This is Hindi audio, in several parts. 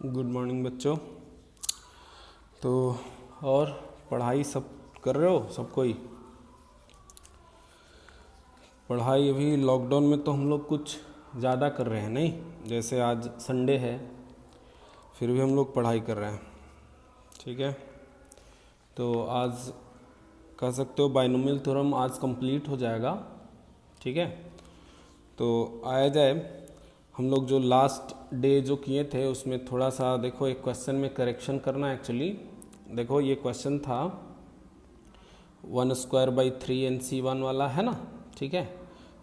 गुड मॉर्निंग बच्चों। तो और पढ़ाई सब कर रहे हो सब कोई? पढ़ाई अभी लॉकडाउन में तो हम लोग कुछ ज़्यादा कर रहे हैं नहीं, जैसे आज संडे है फिर भी हम लोग पढ़ाई कर रहे हैं। ठीक है, तो आज कह सकते हो बाइनोमियल थ्योरम आज कंप्लीट हो जाएगा। ठीक है, तो आया जाए हम लोग जो लास्ट डे जो किए थे उसमें थोड़ा सा देखो, एक क्वेश्चन में करेक्शन करना है एक्चुअली। देखो ये क्वेश्चन था 1²/3 NC1 वाला है ना। ठीक है,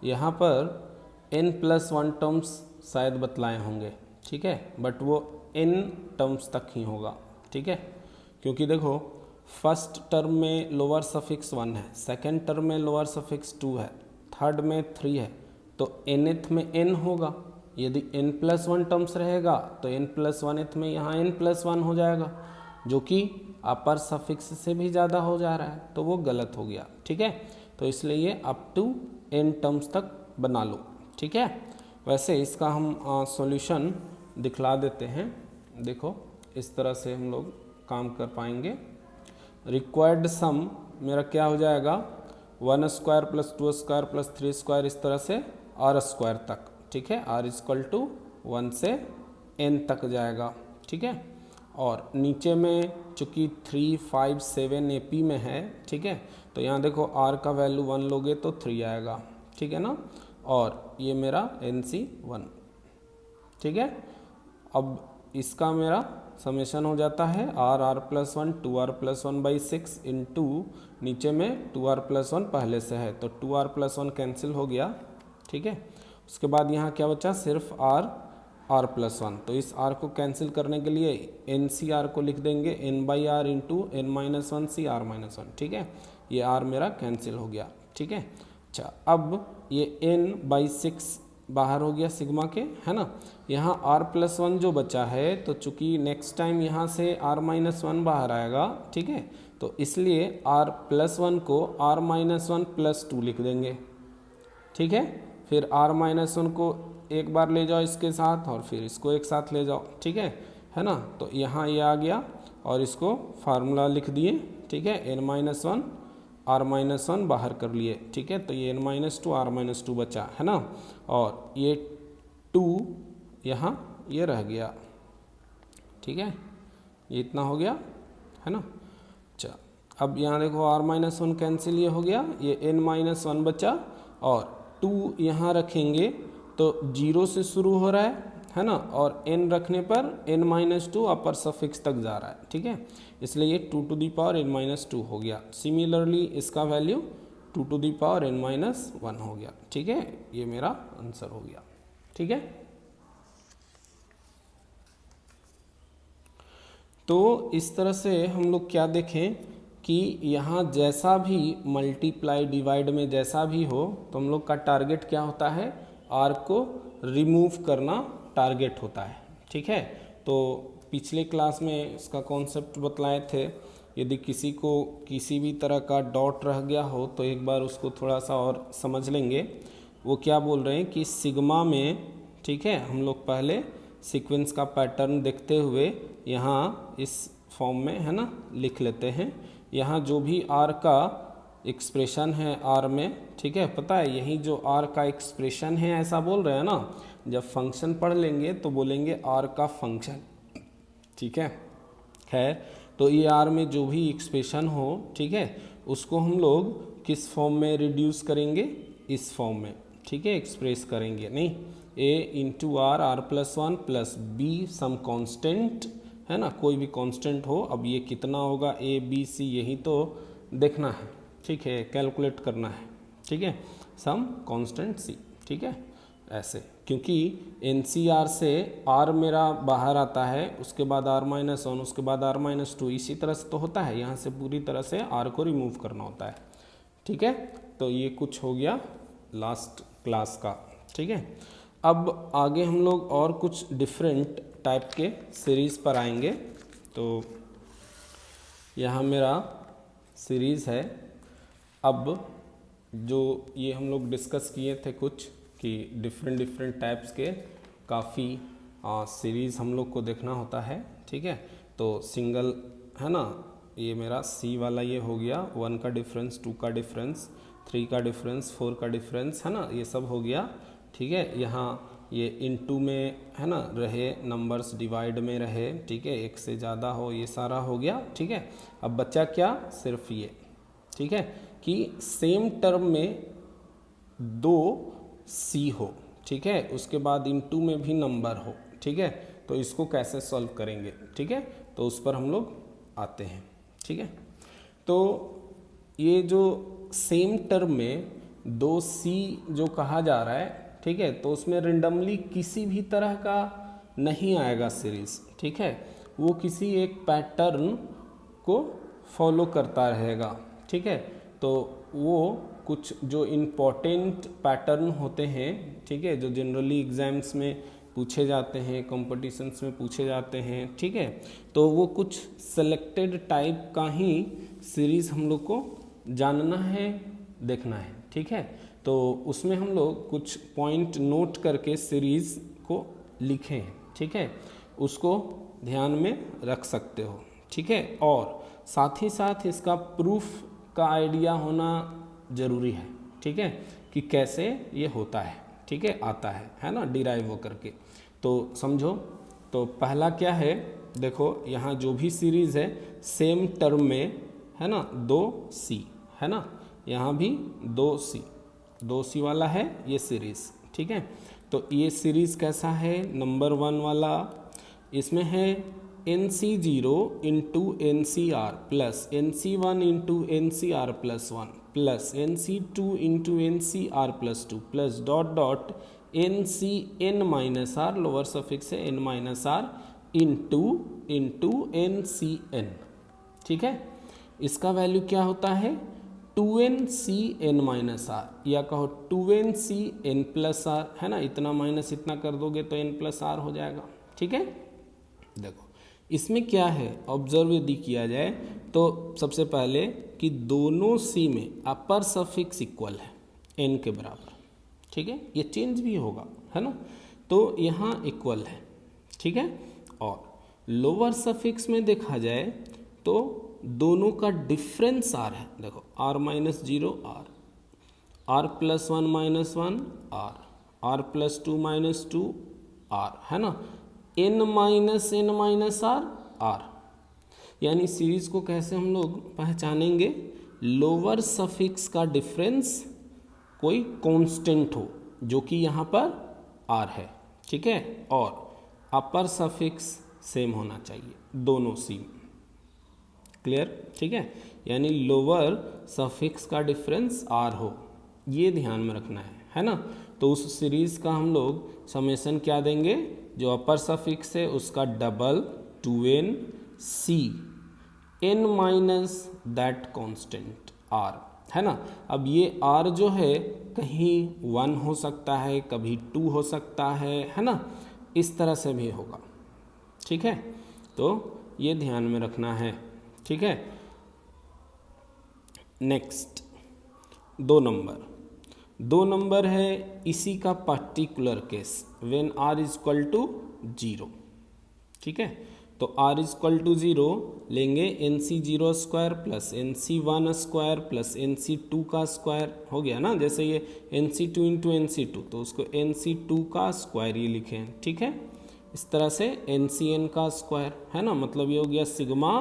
यहाँ पर n+1 टर्म्स शायद बतलाए होंगे। ठीक है, बट वो n टर्म्स तक ही होगा। ठीक है, क्योंकि देखो फर्स्ट टर्म में लोअर सफिक्स 1 है, सेकेंड टर्म में लोअर सफिक्स 2 है, थर्ड में 3 है, तो nth में n होगा। यदि n+1 टर्म्स रहेगा तो n+1th में यहाँ n+1 हो जाएगा, जो कि अपर सफिक्स से भी ज़्यादा हो जा रहा है, तो वो गलत हो गया। ठीक है, तो इसलिए ये अप टू n टर्म्स तक बना लो। ठीक है, वैसे इसका हम सॉल्यूशन दिखला देते हैं। देखो इस तरह से हम लोग काम कर पाएंगे। रिक्वायर्ड सम मेरा क्या हो जाएगा, 1² + 2² + 3² इस तरह से r² तक। ठीक है, r = 1 से n तक जाएगा। ठीक है, और नीचे में चूँकि 3, 5, 7 AP में है। ठीक है, तो यहाँ देखो r का वैल्यू 1 लोगे तो 3 आएगा। ठीक है ना, और ये मेरा NC1। ठीक है, अब इसका मेरा समेशन हो जाता है r+1 2r+1/6 इंटू नीचे में 2r+1 पहले से है तो 2r+1 कैंसिल हो गया। ठीक है, उसके बाद यहाँ क्या बचा, सिर्फ r+1। तो इस r को कैंसिल करने के लिए NCR को लिख देंगे n/r इंटू n-1CR-1। ठीक है, ये r मेरा कैंसिल हो गया। ठीक है, अच्छा अब ये n/6 बाहर हो गया सिग्मा के, है ना। यहाँ r+1 जो बचा है, तो चूंकि नेक्स्ट टाइम यहाँ से r-1 बाहर आएगा। ठीक है, तो इसलिए r+1 को r-1 + 2 लिख देंगे। ठीक है, फिर r-1 को एक बार ले जाओ इसके साथ और फिर इसको एक साथ ले जाओ। ठीक है ना, तो यहाँ ये आ गया और इसको फार्मूला लिख दिए। ठीक है, n-1 r-1 बाहर कर लिए। ठीक है, तो ये n-2 r-2 बचा, है ना, और ये 2 यहाँ ये रह गया। ठीक है, ये इतना हो गया, है ना। अच्छा अब यहाँ देखो r-1 कैंसिल ये हो गया, ये n-1 बचा और 2 यहाँ रखेंगे तो 0 से शुरू हो रहा है ना, और n रखने पर n-2 अपर सफिक्स तक जा रहा है। ठीक है, इसलिए ये 2n-2 हो गया। सिमिलरली इसका वैल्यू 2n-1 हो गया। ठीक है, ये मेरा आंसर हो गया। ठीक है, तो इस तरह से हम लोग क्या देखें कि यहाँ जैसा भी मल्टीप्लाई डिवाइड में जैसा भी हो, तो हम लोग का टारगेट क्या होता है, r को रिमूव करना टारगेट होता है। ठीक है, तो पिछले क्लास में इसका कॉन्सेप्ट बतलाए थे। यदि किसी को किसी भी तरह का डॉट रह गया हो तो एक बार उसको थोड़ा सा और समझ लेंगे। वो क्या बोल रहे हैं कि सिग्मा में, ठीक है, हम लोग पहले सीक्वेंस का पैटर्न देखते हुए यहाँ इस फॉर्म में, है ना, लिख लेते हैं। यहाँ जो भी r का एक्सप्रेशन है r में, ठीक है, पता है यही जो r का एक्सप्रेशन है ऐसा बोल रहे हैं ना, जब फंक्शन पढ़ लेंगे तो बोलेंगे r का फंक्शन। ठीक है, खैर, तो ये r में जो भी एक्सप्रेशन हो, ठीक है, उसको हम लोग किस फॉर्म में रिड्यूस करेंगे, इस फॉर्म में। ठीक है, एक्सप्रेस करेंगे, नहीं a × r+1 + b some constant, है ना, कोई भी कांस्टेंट हो। अब ये कितना होगा a b c यही तो देखना है। ठीक है, कैलकुलेट करना है। ठीक है, सम कांस्टेंट c। ठीक है, ऐसे, क्योंकि NCR से r मेरा बाहर आता है, उसके बाद r-1, उसके बाद r-2, इसी तरह से तो होता है। यहाँ से पूरी तरह से r को रिमूव करना होता है। ठीक है, तो ये कुछ हो गया लास्ट क्लास का। ठीक है, अब आगे हम लोग और कुछ डिफरेंट टाइप के सीरीज़ पर आएंगे। तो यहाँ मेरा सीरीज़ है। अब जो ये हम लोग डिस्कस किए थे कुछ कि डिफरेंट टाइप्स के काफ़ी सीरीज़ हम लोग को देखना होता है, ठीक है। तो सिंगल है ना, ये मेरा सी वाला ये हो गया, 1 का डिफरेंस, 2 का डिफरेंस, 3 का डिफरेंस, 4 का डिफरेंस, है ना, ये सब हो गया, ठीक है। यहाँ ये इनटू में है ना रहे, नंबर्स डिवाइड में रहे, ठीक है, एक से ज़्यादा हो, ये सारा हो गया, ठीक है। अब बच्चा क्या, सिर्फ ये, ठीक है, कि सेम टर्म में 2 सी हो, ठीक है, उसके बाद इनटू में भी नंबर हो, ठीक है। तो इसको कैसे सॉल्व करेंगे, ठीक है, तो उस पर हम लोग आते हैं, ठीक है। तो ये जो सेम टर्म में 2 सी जो कहा जा रहा है, ठीक है, तो उसमें रेंडमली किसी भी तरह का नहीं आएगा सीरीज, ठीक है, वो किसी एक पैटर्न को फॉलो करता रहेगा, ठीक है। तो वो कुछ जो इम्पोर्टेंट पैटर्न होते हैं, ठीक है, जो जनरली एग्जाम्स में पूछे जाते हैं, कॉम्पिटिशन्स में पूछे जाते हैं, ठीक है, तो वो कुछ सेलेक्टेड टाइप का ही सीरीज़ हम लोग को जानना है, देखना है, ठीक है। तो उसमें हम लोग कुछ पॉइंट नोट करके सीरीज़ को लिखे हैं, ठीक है, उसको ध्यान में रख सकते हो, ठीक है। और साथ ही साथ इसका प्रूफ का आइडिया होना ज़रूरी है, ठीक है, कि कैसे ये होता है, ठीक है, आता है ना, डिराइव हो करके। तो समझो, तो पहला क्या है, देखो यहाँ जो भी सीरीज़ है सेम टर्म में है ना 2 सी, है ना, यहाँ भी 2 सी वाला है ये सीरीज़, ठीक है। तो ये सीरीज़ कैसा है, नंबर 1 वाला, इसमें है NC0 into NCR plus NC1 into NCR plus 1 plus NC2 into NCR plus 2 plus dot dot NCN minus r, lower suffix है N माइनस आर, इंटू NCN, ठीक है। इसका वैल्यू क्या होता है 2NCN माइनस आर, या कहो 2NCN प्लस आर, है ना, इतना माइनस इतना कर दोगे तो N प्लस आर हो जाएगा, ठीक है। देखो इसमें क्या है, ऑब्जर्व यदि किया जाए तो सबसे पहले कि दोनों सी में अपर सफिक्स इक्वल है N के बराबर, ठीक है, ये चेंज भी होगा, है ना, तो यहाँ इक्वल है, ठीक है। और लोअर सफिक्स में देखा जाए तो दोनों का डिफरेंस आर है, देखो r minus 0 r plus 1 minus 1 r plus 2 minus 2 r, है ना, n माइनस r, यानी सीरीज को कैसे हम लोग पहचानेंगे, लोअर सफिक्स का डिफरेंस कोई कांस्टेंट हो जो कि यहाँ पर r है, ठीक है, और अपर सफिक्स सेम होना चाहिए दोनों सी, क्लियर, ठीक है, यानी लोअर सफिक्स का डिफरेंस r हो, ये ध्यान में रखना है ना। तो उस सीरीज का हम लोग समेशन क्या देंगे, जो अपर सफिक्स है उसका double 2NC n minus that constant r, है ना। अब ये r जो है कहीं 1 हो सकता है, कभी 2 हो सकता है ना, इस तरह से भी होगा, ठीक है, तो ये ध्यान में रखना है, ठीक है। नेक्स्ट 2 नंबर है इसी का particular case, when r is equal to 0, ठीक है। तो r इज इक्वल टू 0 लेंगे NC0 square plus NC1 square plus NC2 का स्क्वायर, हो गया ना, जैसे ये NC2 इंटू NC2 तो उसको NC2 का स्क्वायर ये लिखें, ठीक है। इस तरह से NCN का स्क्वायर, है ना, मतलब ये हो गया सिग्मा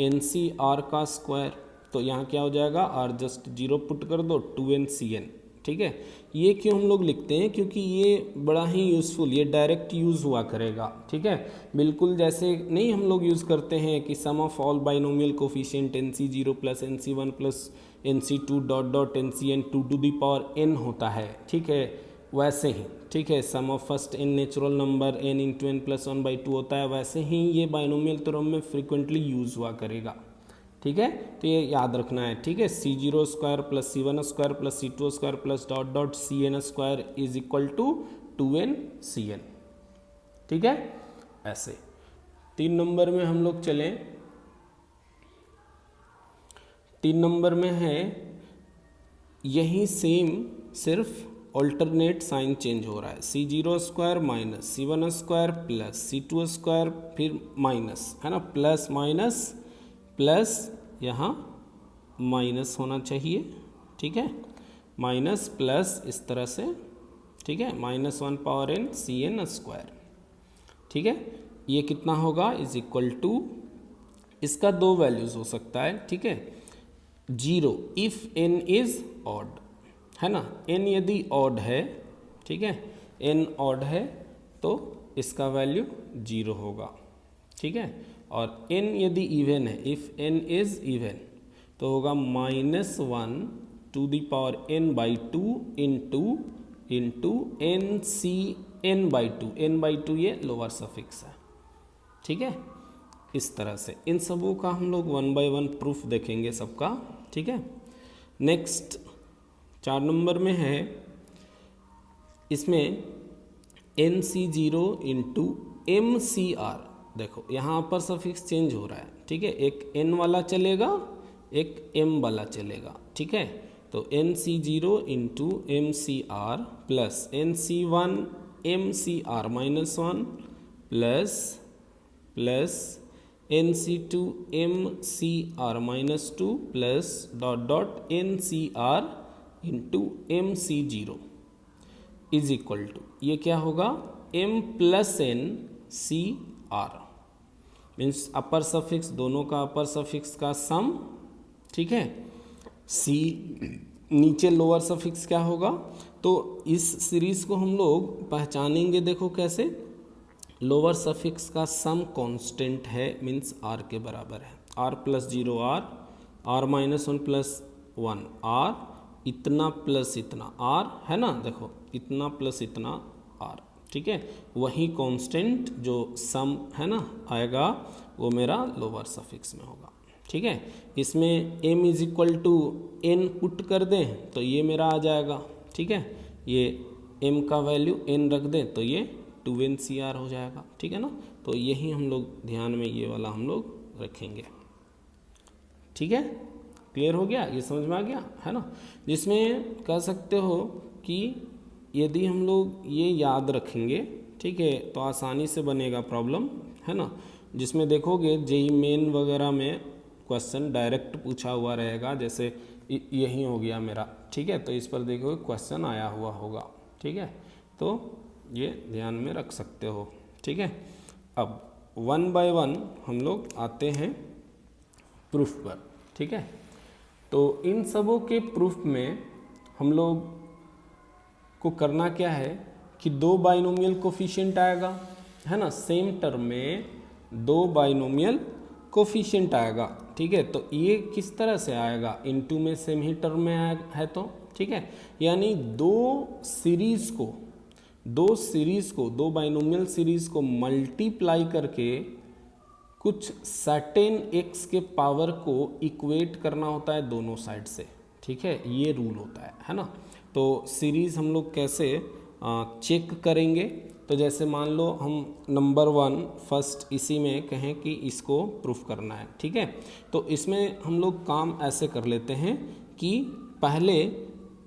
NCR का स्क्वायर। तो यहाँ क्या हो जाएगा, r जस्ट 0 पुट कर दो 2NCN, ठीक है। ये क्यों हम लोग लिखते हैं, क्योंकि ये बड़ा ही यूज़फुल, ये डायरेक्ट यूज़ हुआ करेगा, ठीक है। बिल्कुल जैसे नहीं हम लोग यूज़ करते हैं कि sum of all binomial coefficient NC0 plus NC1 plus NC2 dot dot NCN 2 to the power n होता है, ठीक है, वैसे ही, ठीक है, sum of first n natural number n into n plus 1/2 होता है, वैसे ही ये बाइनोमियल थ्योरम में फ्रिक्वेंटली यूज़ हुआ करेगा, ठीक है। तो ये याद रखना है, ठीक है, C0 square plus C1 square plus C2 square plus dot dot CN square is equal to 2NCN, ठीक है। ऐसे 3 नंबर में हम लोग चलें, 3 नंबर में है यही सेम, सिर्फ ऑल्टरनेट साइन चेंज हो रहा है, C0² minus C1² plus C2² फिर माइनस, है ना, प्लस माइनस प्लस, यहाँ माइनस होना चाहिए, ठीक है, माइनस प्लस इस तरह से, ठीक है, -1 पावर n Cn², ठीक है। ये कितना होगा इज इक्वल टू, इसका दो वैल्यूज हो सकता है, ठीक है, 0 इफ n इज ऑड, है ना, n यदि ऑड है, ठीक है, n ऑड है तो इसका वैल्यू 0 होगा, ठीक है, और n यदि इवन है, इफ n इज इवन तो होगा -1 to the power n/2 into NCn/2, n/2 ये लोअर सफिक्स है, ठीक है। इस तरह से इन सबों का हम लोग 1 बाय 1 प्रूफ देखेंगे सबका, ठीक है। नेक्स्ट 4 नंबर में है, इसमें NC0 इंटू MCR, देखो यहाँ अपर सफिक्स चेंज हो रहा है, ठीक है, एक n वाला चलेगा एक m वाला चलेगा, ठीक है। तो NC0 into MCR plus NC1 MCR -1 plus NC2 MCR -2 plus dot NCR into MC0 is equal to, ये क्या होगा, M plus N CR, means upper suffix दोनों का अपर सफिक्स का सम, ठीक है। C नीचे लोअर सफिक्स क्या होगा, तो इस सीरीज को हम लोग पहचानेंगे, देखो कैसे, लोअर सफिक्स का सम कांस्टेंट है, मीन्स R के बराबर है, R + 0 R, R -1 + 1 R, इतना प्लस इतना R, है ना, देखो इतना प्लस इतना R, ठीक है, वही कांस्टेंट जो सम है ना आएगा वो मेरा लोअर सफिक्स में होगा, ठीक है। इसमें m is equal to n put कर दें तो ये मेरा आ जाएगा, ठीक है, ये m का वैल्यू n रख दें तो ये 2NCR हो जाएगा, ठीक है ना। तो यही हम लोग ध्यान में ये वाला हम लोग रखेंगे, ठीक है, क्लियर हो गया, ये समझ में आ गया, है ना। जिसमें कह सकते हो कि यदि हम लोग ये याद रखेंगे, ठीक है, तो आसानी से बनेगा प्रॉब्लम, है ना। जिसमें देखोगे जेईई मेन वगैरह में क्वेश्चन डायरेक्ट पूछा हुआ रहेगा, जैसे यही हो गया मेरा, ठीक है, तो इस पर देखोगे क्वेश्चन आया हुआ होगा, ठीक है, तो ये ध्यान में रख सकते हो, ठीक है। अब 1 बाय 1 हम लोग आते हैं प्रूफ पर, ठीक है। तो इन सबों के प्रूफ में हम लोग को करना क्या है कि 2 बाइनोमियल कोफिशिएंट आएगा, है ना, सेम टर्म में 2 बाइनोमियल कोफिशिएंट आएगा, ठीक है। तो ये किस तरह से आएगा, इनटू में सेम ही टर्म में है तो, ठीक है, यानी दो बाइनोमियल सीरीज को मल्टीप्लाई करके कुछ सर्टेन x के पावर को इक्वेट करना होता है दोनों साइड से, ठीक है, ये रूल होता है ना। तो सीरीज हम लोग कैसे चेक करेंगे, तो जैसे मान लो हम नंबर 1 फर्स्ट इसी में कहें कि इसको प्रूफ करना है, ठीक है। तो इसमें हम लोग काम ऐसे कर लेते हैं कि पहले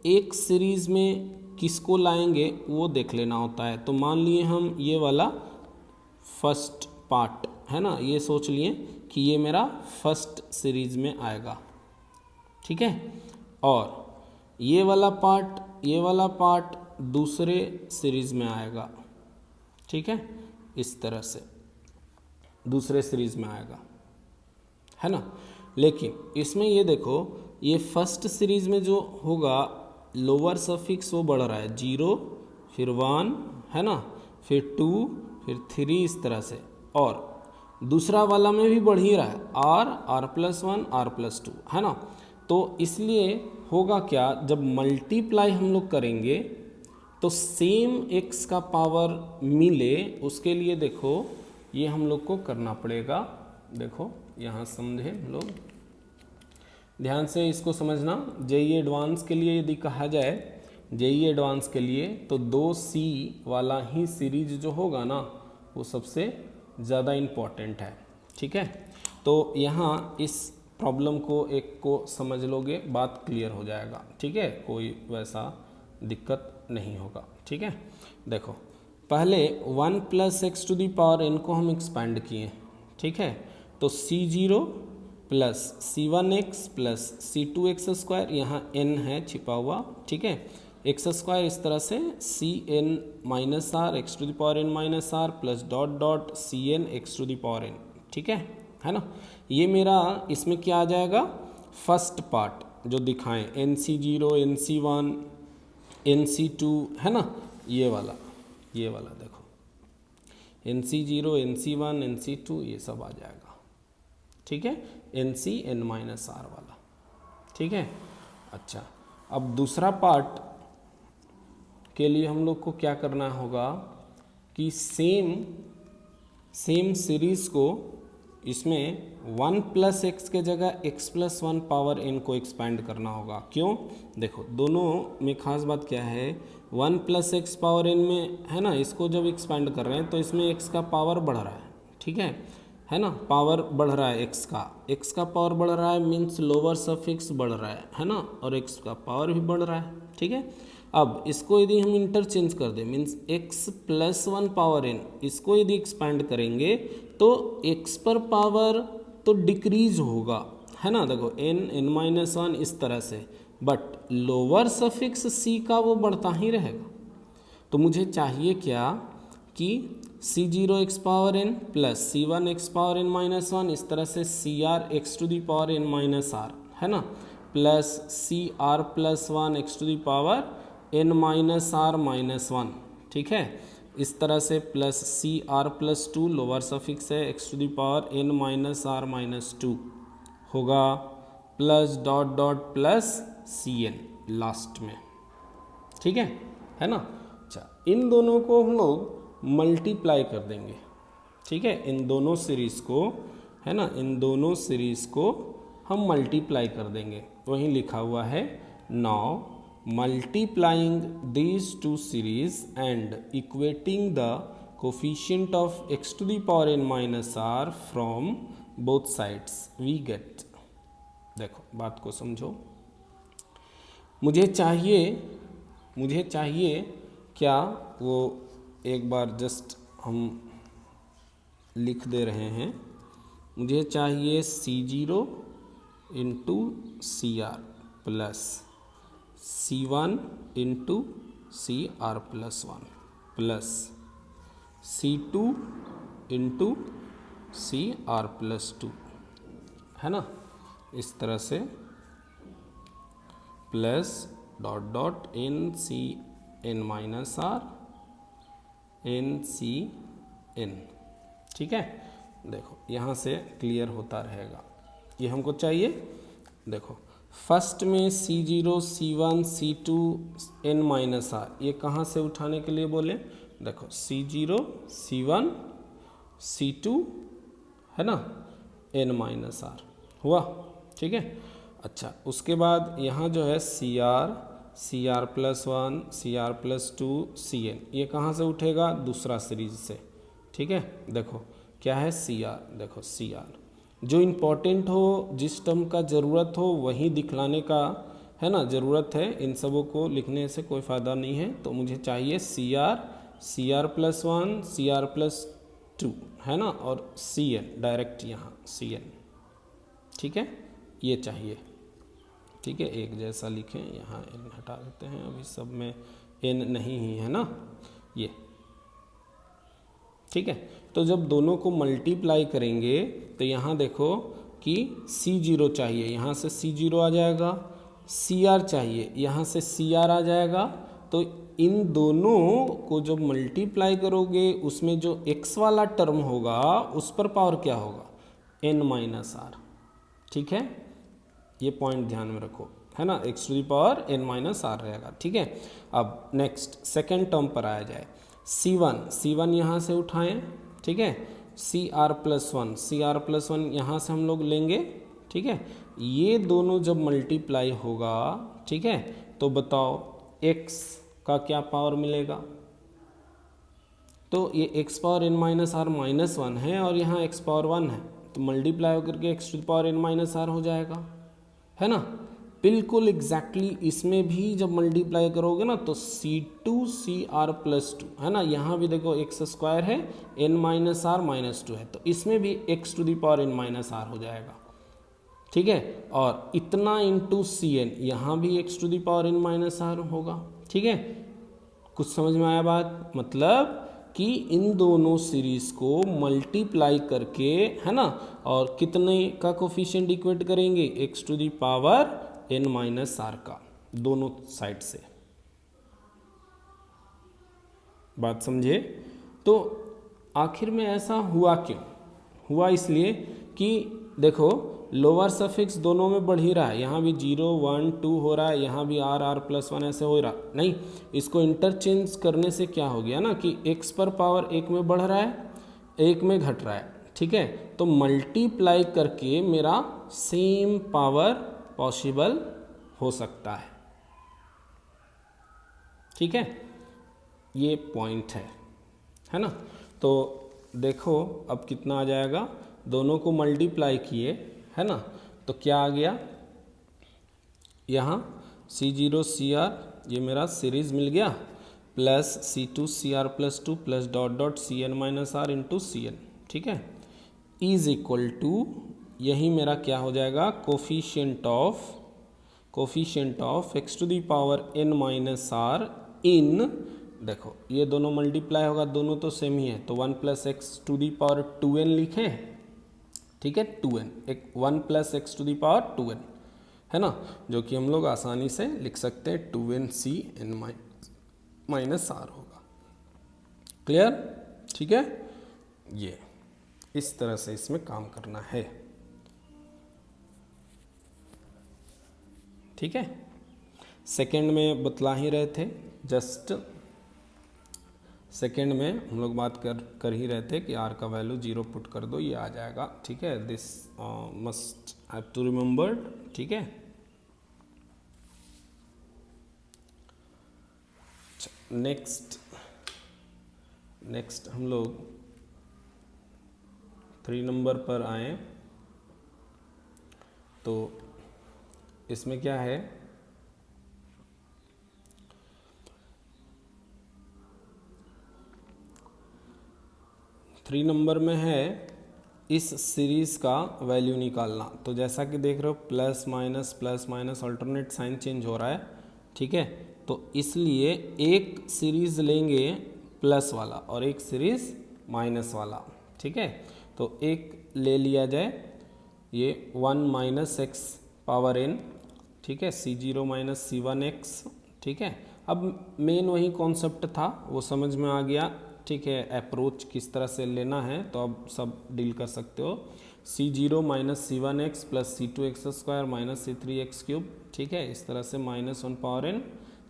एक सीरीज में किसको लाएंगे वो देख लेना होता है। तो मान लिए हम ये वाला फर्स्ट पार्ट है ना, ये सोच लिए कि ये मेरा फर्स्ट सीरीज में आएगा, ठीक है, और ये वाला पार्ट दूसरे सीरीज में आएगा, ठीक है, इस तरह से दूसरे सीरीज में आएगा, है ना। लेकिन इसमें ये देखो, ये फर्स्ट सीरीज में जो होगा लोअर सफिक्स वो बढ़ रहा है, 0 फिर 1 है ना, फिर 2 फिर 3 इस तरह से, और दूसरा वाला में भी बढ़ ही रहा है, r+1 r+2 है ना। तो इसलिए होगा क्या, जब मल्टीप्लाई हम लोग करेंगे तो सेम x का पावर मिले, उसके लिए देखो ये हम लोग को करना पड़ेगा। देखो यहाँ समझे हम लोग, ध्यान से इसको समझना। जेईई एडवांस के लिए यदि कहा जाए, जेईई एडवांस के लिए तो 2C वाला ही सीरीज जो होगा ना वो सबसे ज़्यादा इम्पॉर्टेंट है, ठीक है। तो यहाँ इस प्रॉब्लम को एक को समझ लोगे, बात क्लियर हो जाएगा, ठीक है, कोई वैसा दिक्कत नहीं होगा। ठीक है, देखो पहले 1 plus x to the power n को हम एक्सपैंड किए। ठीक है, तो C0 plus C1x plus C2x square, यहाँ n है छिपा हुआ। ठीक है, एक्स स्क्वायर इस तरह से Cn minus r x to the power n minus r plus dot dot Cn x to the power n। ठीक है ना। ये मेरा इसमें क्या आ जाएगा, फर्स्ट पार्ट जो दिखाएं NC0 NC1 NC2 है ना, ये वाला देखो NC0 NC1 NC2 ये सब आ जाएगा। ठीक है, NCn माइनस आर वाला। ठीक है, अच्छा अब दूसरा पार्ट के लिए हम लोग को क्या करना होगा कि सेम सीरीज को इसमें 1 प्लस एक्स के जगह x प्लस 1 पावर n को एक्सपैंड करना होगा। क्यों, देखो दोनों में खास बात क्या है, 1 प्लस एक्स पावर n में है ना, इसको जब एक्सपैंड कर रहे हैं तो इसमें x का पावर बढ़ रहा है। ठीक है ना, पावर बढ़ रहा है x का पावर बढ़ रहा है, मीन्स लोअर सफिक्स बढ़ रहा है ना, और x का पावर भी बढ़ रहा है। ठीक है, अब इसको यदि हम इंटरचेंज कर दें, means x plus 1 power n, इसको यदि एक्सपैंड करेंगे तो x पर पावर तो डिक्रीज होगा, है ना, देखो n माइनस 1 इस तरह से, बट लोअर सफिक्स c का वो बढ़ता ही रहेगा। तो मुझे चाहिए क्या कि C0 x power n plus C1 x power n minus 1 इस तरह से CR x to the power n minus r, है ना, plus CR plus 1 x to the power n minus r minus 1। ठीक है, इस तरह से plus CR plus 2 lower suffix है x to the power n minus r minus 2 होगा, plus dot dot plus Cn last में। ठीक है ना। अच्छा, इन दोनों को हम लोग मल्टीप्लाई कर देंगे। ठीक है, इन दोनों सीरीज़ को, है ना, इन दोनों सीरीज़ को हम मल्टीप्लाई कर देंगे। वहीं लिखा हुआ है now multiplying these two series and equating the coefficient of x to the power n minus r from both sides we get. देखो बात को समझो, मुझे चाहिए क्या, वो एक बार जस्ट हम लिख दे रहे हैं, मुझे चाहिए C0 into CR plus C1 into CR plus 1 plus C2 into CR plus 2, है ना, इस तरह से plus dot dot NCn minus R NCn। ठीक है, देखो यहाँ से क्लियर होता रहेगा, ये हमको चाहिए। देखो फर्स्ट में C0 C1 C2 n minus R, ये कहाँ से उठाने के लिए बोले, देखो C0 C1 C2 है ना, n माइनस R हुआ। ठीक है, अच्छा उसके बाद यहाँ जो है CR plus 1 CR plus 2 Cn, ये कहाँ से उठेगा, दूसरा सीरीज से। ठीक है, देखो क्या है CR, देखो CR जो इम्पोर्टेंट हो, जिस टर्म का ज़रूरत हो वही दिखलाने का, है ना, ज़रूरत है। इन सबों को लिखने से कोई फ़ायदा नहीं है। तो मुझे चाहिए CR प्लस 1 CR प्लस 2, है ना, और Cn डायरेक्ट यहाँ Cn। ठीक है, ये चाहिए। ठीक है, एक जैसा लिखें, यहाँ n हटा देते हैं, अभी सब में n नहीं ही है ना ये। ठीक है, तो जब दोनों को मल्टीप्लाई करेंगे तो यहाँ देखो कि C0 चाहिए, यहाँ से C0 आ जाएगा, CR चाहिए, यहाँ से CR आ जाएगा। तो इन दोनों को जब मल्टीप्लाई करोगे उसमें जो x वाला टर्म होगा उस पर पावर क्या होगा, n माइनस r। ठीक है, ये पॉइंट ध्यान में रखो, है ना, x to the power n minus r रहेगा। ठीक है, अब नेक्स्ट सेकेंड टर्म पर आया जाए, C1 यहाँ से उठाएं। ठीक है, CR प्लस 1 यहाँ से हम लोग लेंगे। ठीक है, ये दोनों जब मल्टीप्लाई होगा, ठीक है, तो बताओ x का क्या पावर मिलेगा, तो ये x power n minus r minus 1 है और यहाँ x पावर 1 है, तो मल्टीप्लाई होकर के x to the power n minus r हो जाएगा, है ना। बिल्कुल एग्जैक्टली इसमें भी जब मल्टीप्लाई करोगे ना तो C2CR+2 है ना, यहाँ भी देखो एक्स स्क्वायर है, n-r-2 है, तो इसमें भी x⁻n-r हो जाएगा, ठीक है। और इतना इंटू Cn, यहाँ भी x⁻n-r होगा, ठीक है। कुछ समझ में आया बात? मतलब कि इन दोनों सीरीज को मल्टीप्लाई करके, है ना, और कितने का कोफिशिएंट इक्वेट करेंगे, x⁻n-r का, दोनों साइड से। बात समझे? तो आखिर में ऐसा हुआ क्यों? हुआ इसलिए कि देखो लोअर सफिक्स दोनों में बढ़ ही रहा है, यहाँ भी 0 1 2 हो रहा है, यहाँ भी r+1 ऐसे हो रहा नहीं। इसको इंटरचेंज करने से क्या हो गया ना कि x पर पावर एक में बढ़ रहा है, एक में घट रहा है, ठीक है। तो मल्टीप्लाई करके मेरा सेम पावर पॉसिबल हो सकता है, ठीक है। ये पॉइंट है ना। तो देखो अब कितना आ जाएगा, दोनों को मल्टीप्लाई किए, है ना, तो क्या आ गया, यहाँ C0CR ये मेरा सीरीज मिल गया, plus C2CR+2 plus dot dot Cn-r into Cn, ठीक है, इज इक्वल टू, यही मेरा क्या हो जाएगा, कोफिशिएंट ऑफ x⁻n-r इन, देखो ये दोनों मल्टीप्लाई होगा, दोनों तो सेम ही है, तो 1 + x⁻2n लिखें, ठीक है, 2n, एक 1 + x⁻2n है ना, जो कि हम लोग आसानी से लिख सकते हैं 2n-c⁻n-r होगा। क्लियर? ठीक है, ये इस तरह से इसमें काम करना है, ठीक है। सेकेंड में बतला ही रहे थे, जस्ट सेकेंड में हम लोग बात कर ही रहे थे कि r का वैल्यू 0 पुट कर दो, ये आ जाएगा, ठीक है। This must have to remembered, ठीक है। नेक्स्ट हम लोग 3 नंबर पर आए, तो इसमें क्या है, थ्री नंबर में है इस सीरीज का वैल्यू निकालना। तो जैसा कि देख रहे हो plus minus alternate sign change हो रहा है, ठीक है। तो इसलिए एक सीरीज लेंगे प्लस वाला और एक सीरीज माइनस वाला, ठीक है। तो एक ले लिया जाए ये 1 - x⁻n, ठीक है, C0 - C1x, ठीक है। अब मेन वही कॉन्सेप्ट था, वो समझ में आ गया, ठीक है। अप्रोच किस तरह से लेना है तो अब सब डील कर सकते हो। C0 - C1x plus C2x² - C3x³, ठीक है, इस तरह से -1n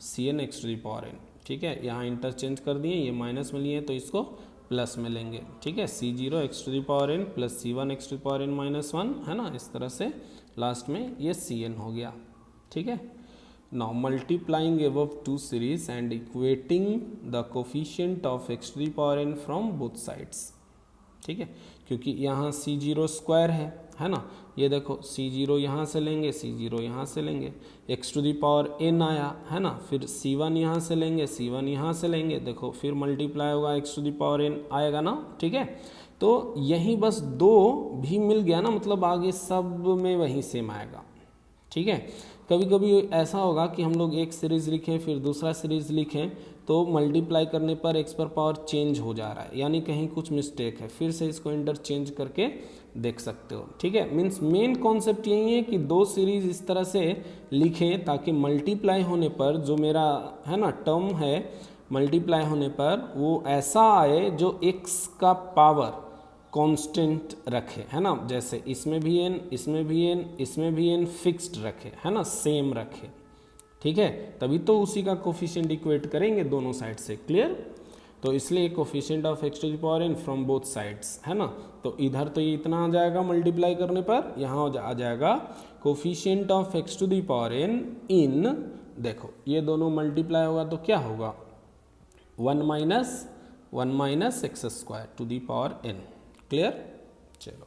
Cn x⁻n, ठीक है। यहाँ इंटरचेंज कर दिए, ये माइनस में लिए तो इसको प्लस में लेंगे, ठीक है। C0 x⁻n plus C1 x⁻n -1, है ना, इस तरह से लास्ट में ये Cn हो गया, ठीक है। Now multiplying above two series and equating the coefficient of x⁻n from both sides, ठीक है, क्योंकि यहाँ C0² है ना, ये देखो C0 यहाँ से लेंगे, C0 यहाँ से लेंगे, x⁻n आया, है ना, फिर C1 यहाँ से लेंगे, C1 यहाँ से लेंगे, देखो फिर मल्टीप्लाई होगा x⁻n आएगा ना, ठीक है। तो यही बस दो भी मिल गया ना, मतलब आगे सब में वही सेम आएगा, ठीक है। कभी कभी ऐसा होगा कि हम लोग एक सीरीज़ लिखें फिर दूसरा सीरीज़ लिखें तो मल्टीप्लाई करने पर x पर पावर चेंज हो जा रहा है, यानी कहीं कुछ मिस्टेक है, फिर से इसको इंटरचेंज करके देख सकते हो, ठीक है। मीन्स मेन कॉन्सेप्ट यही है कि दो सीरीज़ इस तरह से लिखें ताकि मल्टीप्लाई होने पर जो मेरा है ना टर्म है, मल्टीप्लाई होने पर वो ऐसा आए जो x का पावर कांस्टेंट रखे, है ना, जैसे इसमें भी n, इसमें भी n, इसमें भी n फिक्स्ड रखे, है ना, सेम रखे, ठीक है, तभी तो उसी का कोफिशिएंट इक्वेट करेंगे दोनों साइड से। क्लियर? तो इसलिए coefficient of x⁻n from both sides, है ना। तो इधर तो ये इतना आ जाएगा मल्टीप्लाई करने पर, यहाँ आ जाएगा कोफिशिएंट ऑफ x⁻n इन, देखो ये दोनों मल्टीप्लाई होगा तो क्या होगा, 1 - x²⁻n। क्लियर? चलो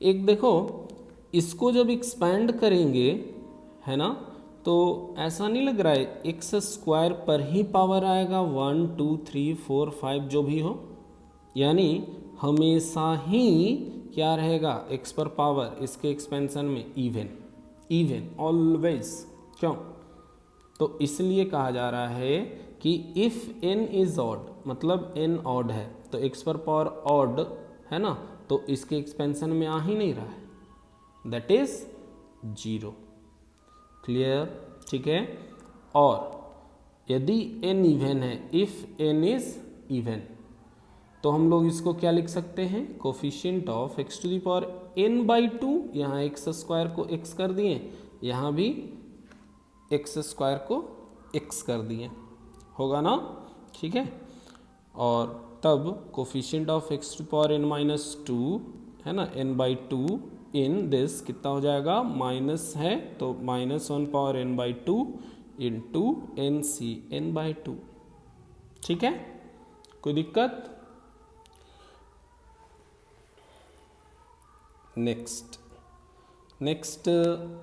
एक देखो, इसको जब एक्सपैंड करेंगे, है ना। तो ऐसा नहीं लग रहा है एक्स स्क्वायर पर ही पावर आएगा 1 2 3 4 5 जो भी हो, यानी हमेशा ही क्या रहेगा एक्स पर पावर इसके एक्सपेंशन में इवन, इवन ऑलवेज। क्यों? तो इसलिए कहा जा रहा है कि इफ n इज ऑड, मतलब n ऑड है तो x पर पावर ऑड है ना, तो इसके एक्सपेंशन में आ ही नहीं रहा है, दैट इज 0। क्लियर? ठीक है। और यदि n इवन है, इफ n इज इवन, तो हम लोग इसको क्या लिख सकते हैं, coefficient of x to the power n by 2, यहाँ एक्स स्क्वायर को x कर दिए, यहाँ भी एक्स स्क्वायर को x कर दिए, होगा ना। ठीक है। और तब coefficient of x to power n minus 2 है ना, n बाई 2 इन दिस कितना हो जाएगा, माइनस है तो minus 1 power n by 2 into n C n by 2। ठीक है, कोई दिक्कत? नेक्स्ट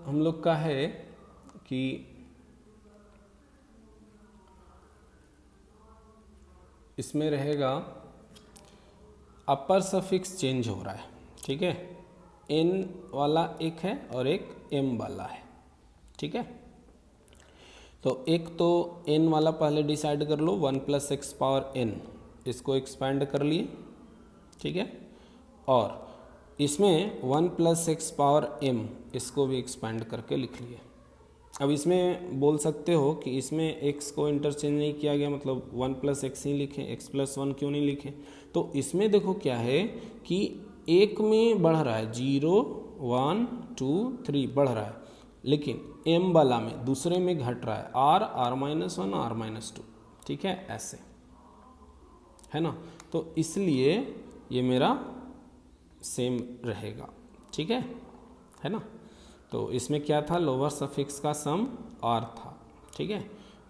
हम लोग का है कि इसमें रहेगा अपर सफिक्स चेंज हो रहा है। ठीक है, n वाला एक है और एक m वाला है। ठीक है, तो एक तो n वाला पहले डिसाइड कर लो, 1 प्लस एक्स पावर n, इसको एक्सपैंड कर लिए। ठीक है, और इसमें 1 प्लस एक्स पावर m, इसको भी एक्सपैंड करके लिख लिए। अब इसमें बोल सकते हो कि इसमें x को इंटरचेंज नहीं किया गया, मतलब 1 प्लस एक्स ही लिखें, x प्लस 1 क्यों नहीं लिखें। तो इसमें देखो क्या है कि एक में बढ़ रहा है 0 1 2 3 बढ़ रहा है, लेकिन m वाला में दूसरे में घट रहा है r माइनस 1 r माइनस 2। ठीक है, ऐसे है ना, तो इसलिए ये मेरा सेम रहेगा। ठीक है ना। तो इसमें क्या था, लोअर सफिक्स का सम r था। ठीक है,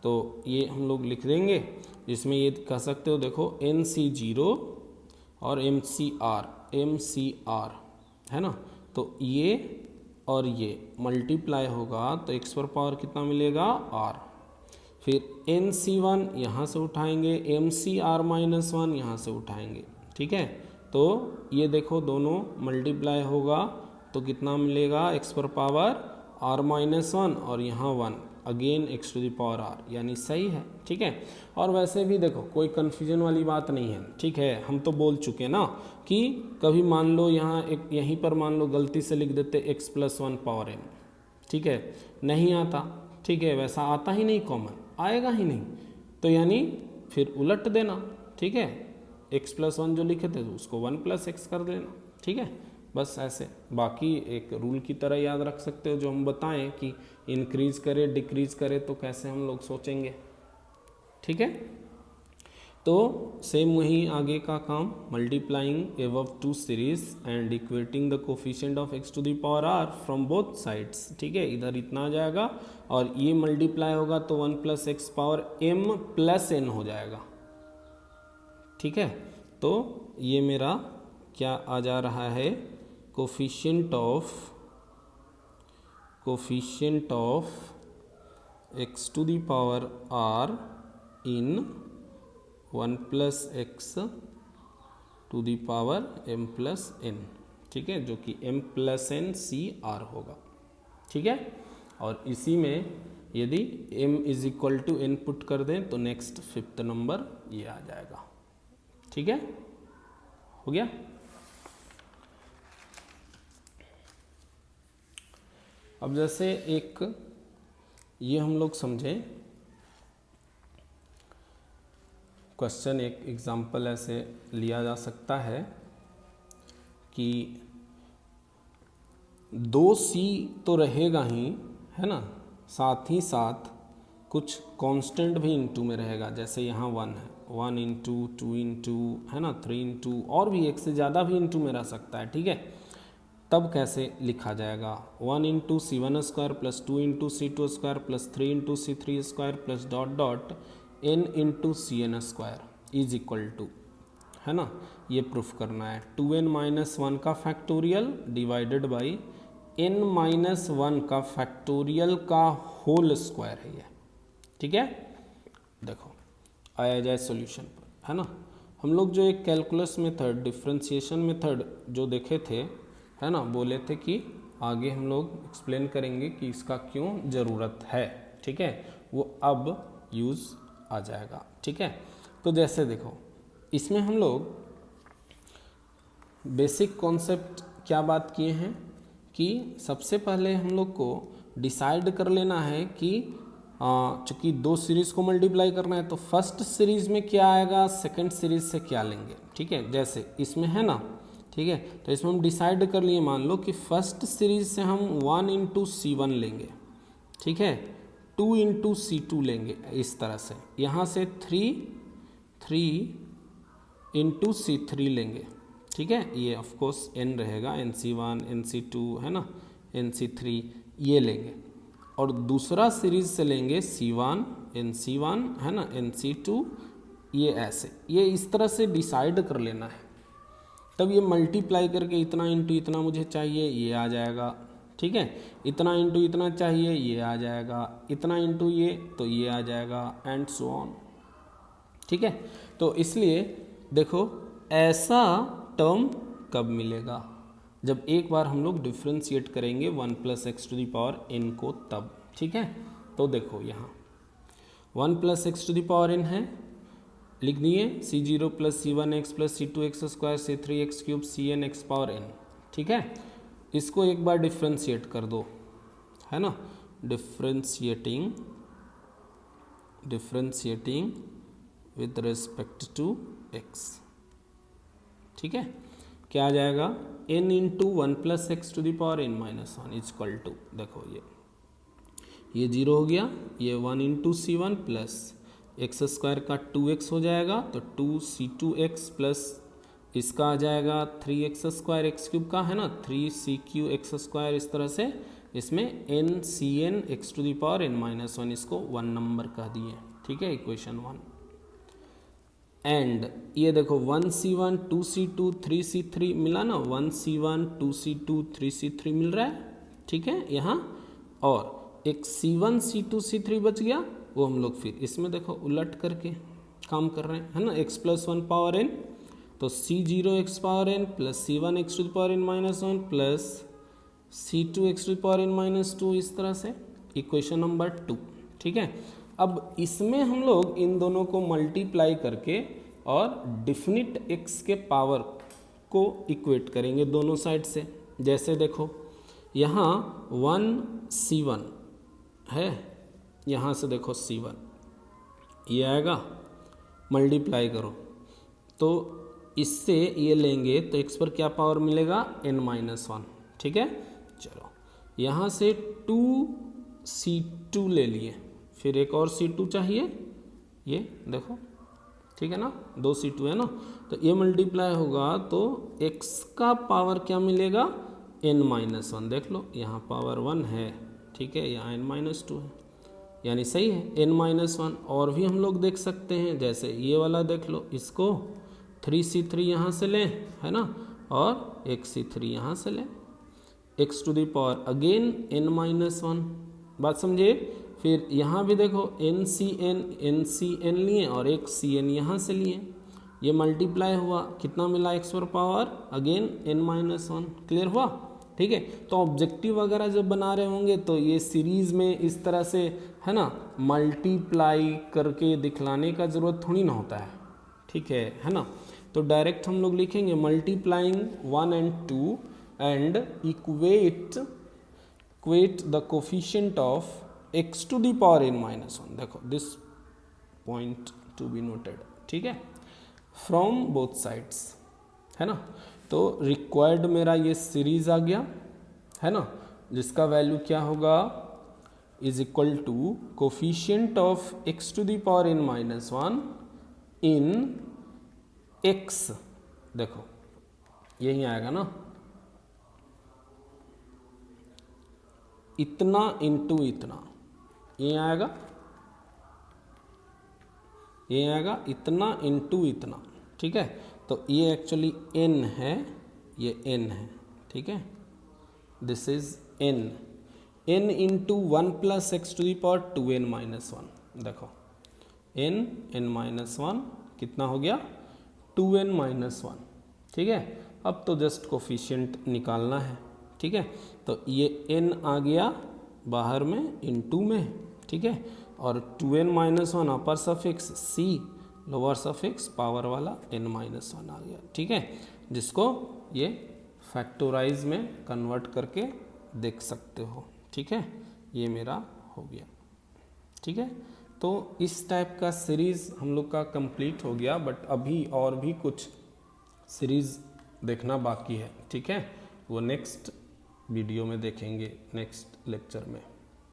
तो ये हम लोग लिख देंगे। इसमें ये कह सकते हो, देखो NC0 और MCR है ना, तो ये और ये मल्टीप्लाई होगा तो x पर पावर कितना मिलेगा, r। फिर NC1 यहाँ से उठाएंगे, MCR माइनस 1 यहाँ से उठाएंगे। ठीक है, तो ये देखो दोनों मल्टीप्लाई होगा तो कितना मिलेगा, x पर पावर r माइनस 1 और यहाँ 1, again x to the power r, यानी सही है। ठीक है, और वैसे भी देखो कोई कन्फ्यूजन वाली बात नहीं है। ठीक है, हम तो बोल चुके ना कि कभी मान लो यहाँ एक, यहीं पर मान लो गलती से लिख देते x प्लस 1 पावर n। ठीक है, नहीं आता। ठीक है, वैसा आता ही नहीं, कॉमन आएगा ही नहीं, तो यानी फिर उलट देना। ठीक है, x प्लस 1 जो लिखे थे उसको 1 प्लस एक्स कर देना। ठीक है, बस ऐसे। बाकी एक रूल की तरह याद रख सकते हो, जो हम बताएं कि इंक्रीज करे डिक्रीज करे तो कैसे हम लोग सोचेंगे। ठीक है, तो सेम वही आगे का काम, multiplying above two series and equating the coefficient of x to the power r from both sides. ठीक है, इधर इतना आ जाएगा और ये मल्टीप्लाई होगा तो 1 plus x power m plus n हो जाएगा। ठीक है, तो ये मेरा क्या आ जा रहा है, coefficient of x to the power r in 1 plus x to the power m plus n। ठीक है, जो कि m प्लस n CR होगा। ठीक है, और इसी में यदि m is equal to n put कर दें तो नेक्स्ट 5th नंबर ये आ जाएगा। ठीक है, हो गया। अब जैसे एक ये हम लोग समझें क्वेश्चन, एक एग्जाम्पल ऐसे लिया जा सकता है कि 2c तो रहेगा ही है ना, साथ ही साथ कुछ कांस्टेंट भी इनटू में रहेगा। जैसे यहाँ 1 है, 1 इंटू 2 इंटू है ना, 3 इंटू, और भी एक से ज़्यादा भी इंटू में रह सकता है। ठीक है, तब कैसे लिखा जाएगा, 1 into C1 square plus 2 into C2 square plus 3 into C3 square plus dot dot n into CN square is equal to, है ना, ये प्रूफ करना है 2n माइनस 1 का फैक्टोरियल डिवाइडेड बाई n-1 का फैक्टोरियल का होल स्क्वायर है ये, ठीक है। देखो आया जाए सॉल्यूशन पर, है ना। हम लोग जो एक कैलकुलस मेथड, डिफरेंशिएशन मेथड जो देखे थे, है ना, बोले थे कि आगे हम लोग एक्सप्लेन करेंगे कि इसका क्यों ज़रूरत है, ठीक है, वो अब यूज़ आ जाएगा, ठीक है। तो जैसे देखो इसमें हम लोग बेसिक कॉन्सेप्ट क्या बात किए हैं कि सबसे पहले हम लोग को डिसाइड कर लेना है कि चूँकि दो सीरीज़ को मल्टीप्लाई करना है तो फर्स्ट सीरीज़ में क्या आएगा, सेकंड सीरीज़ से क्या लेंगे, ठीक है। जैसे इसमें है ना, ठीक है, तो इसमें हम डिसाइड कर लिए, मान लो कि फर्स्ट सीरीज़ से हम 1 इंटू C1 लेंगे, ठीक है, 2 इंटू C2 लेंगे, इस तरह से यहाँ से 3 इंटू C3 लेंगे, ठीक है। ये ऑफ कोर्स n रहेगा, NC1 NC2 है ना, NC3 ये लेंगे। और दूसरा सीरीज से लेंगे C1 NC1 है ना, NC2, ये ऐसे, ये इस तरह से डिसाइड कर लेना है। तब ये मल्टीप्लाई करके इतना इंटू इतना मुझे चाहिए, ये आ जाएगा, ठीक है, इतना इंटू इतना चाहिए, ये आ जाएगा, इतना इंटू ये तो ये आ जाएगा, एंड सो ऑन, ठीक है। तो इसलिए देखो ऐसा टर्म कब मिलेगा, जब एक बार हम लोग डिफ्रेंशिएट करेंगे 1 + x⁴n को, तब, ठीक है। तो देखो यहाँ 1 + x⁴n है, लिख दिए C0 + C1x + C2x² C3x³ Cnxn, ठीक है। इसको एक बार डिफ्रेंशिएट कर दो, है ना, differentiating with respect to x, ठीक है। क्या आ जाएगा, n into 1 + x⁴n - 1 equal to, देखो ये 0 हो गया, ये 1 इंटू C1 प्लस x² का 2x हो जाएगा, तो 2C2x प्लस इसका आ जाएगा 3x² x³ का, है ना, 3CQx², इस तरह से इसमें NCn x⁴n - 1 इसको 1 नंबर कह दिए, ठीक है, इक्वेशन 1। एंड ये देखो 1C1 2C2 3C3 मिला ना, 1C1 2C2 3C3 मिल रहा है, ठीक है यहाँ, और एक C1 C2 C3 बच गया, वो हम लोग फिर इसमें देखो उलट करके काम कर रहे हैं, है ना, x + 1 पावर n, तो C0 x power n plus C1 x⁴n - 1 plus C2 x⁴n - 2, इस तरह से इक्वेशन नंबर 2, ठीक है। अब इसमें हम लोग इन दोनों को मल्टीप्लाई करके और डिफिनिट x के पावर को इक्वेट करेंगे दोनों साइड से। जैसे देखो यहाँ 1C1 है, यहाँ से देखो C1, ये आएगा, मल्टीप्लाई करो तो इससे ये लेंगे तो x पर क्या पावर मिलेगा, n-1, ठीक है। चलो यहाँ से 2C2 ले लिए, फिर एक और C2 चाहिए, ये देखो, ठीक है ना, 2 C2 है ना, तो ये मल्टीप्लाई होगा तो x का पावर क्या मिलेगा, n-1, देख लो यहाँ पावर 1 है, ठीक है, यहाँ n-2 है, यानी सही है n-1। और भी हम लोग देख सकते हैं, जैसे ये वाला देख लो, इसको 3C3 यहाँ से लें, है ना, और एक C3 यहाँ से लें, x⁴ अगेन n-1, बात समझे। फिर यहाँ भी देखो NCn लिए और एक Cn यहाँ से लिए, ये मल्टीप्लाई हुआ, कितना मिला, x पर पावर अगेन n-1, क्लियर हुआ, ठीक है। तो ऑब्जेक्टिव वगैरह जब बना रहे होंगे तो ये सीरीज़ में इस तरह से, है ना, मल्टीप्लाई करके दिखलाने का ज़रूरत थोड़ी ना होता है, ठीक है ना। तो डायरेक्ट हम लोग लिखेंगे multiplying 1 and 2 and equate the coefficient of x⁴n - 1, देखो this point to be noted, ठीक है, फ्रॉम बोथ साइड्स, है ना। तो रिक्वायर्ड मेरा ये सीरीज आ गया, है ना, जिसका वैल्यू क्या होगा, is equal to coefficient of x⁴n - 1 in x, देखो यही आएगा ना, इतना इंटू इतना, ये आएगा इतना इंटू इतना, ठीक है। तो ये एक्चुअली n है, ये n है, ठीक है, this is n into 1 plus x to the power 2n minus 1। देखो n माइनस 1 कितना हो गया 2n माइनस 1। ठीक है, अब तो जस्ट कोफिशिएंट निकालना है। ठीक है, तो ये n आ गया बाहर में इनटू में। ठीक है, और 2n minus 1 upper suffix c, lower suffix power वाला n माइनस 1 आ गया। ठीक है, जिसको ये फैक्टोराइज में कन्वर्ट करके देख सकते हो। ठीक है, ये मेरा हो गया। ठीक है, तो इस टाइप का सीरीज़ हम लोग का कंप्लीट हो गया, बट अभी और भी कुछ सीरीज़ देखना बाकी है। ठीक है, वो नेक्स्ट वीडियो में देखेंगे, नेक्स्ट लेक्चर में।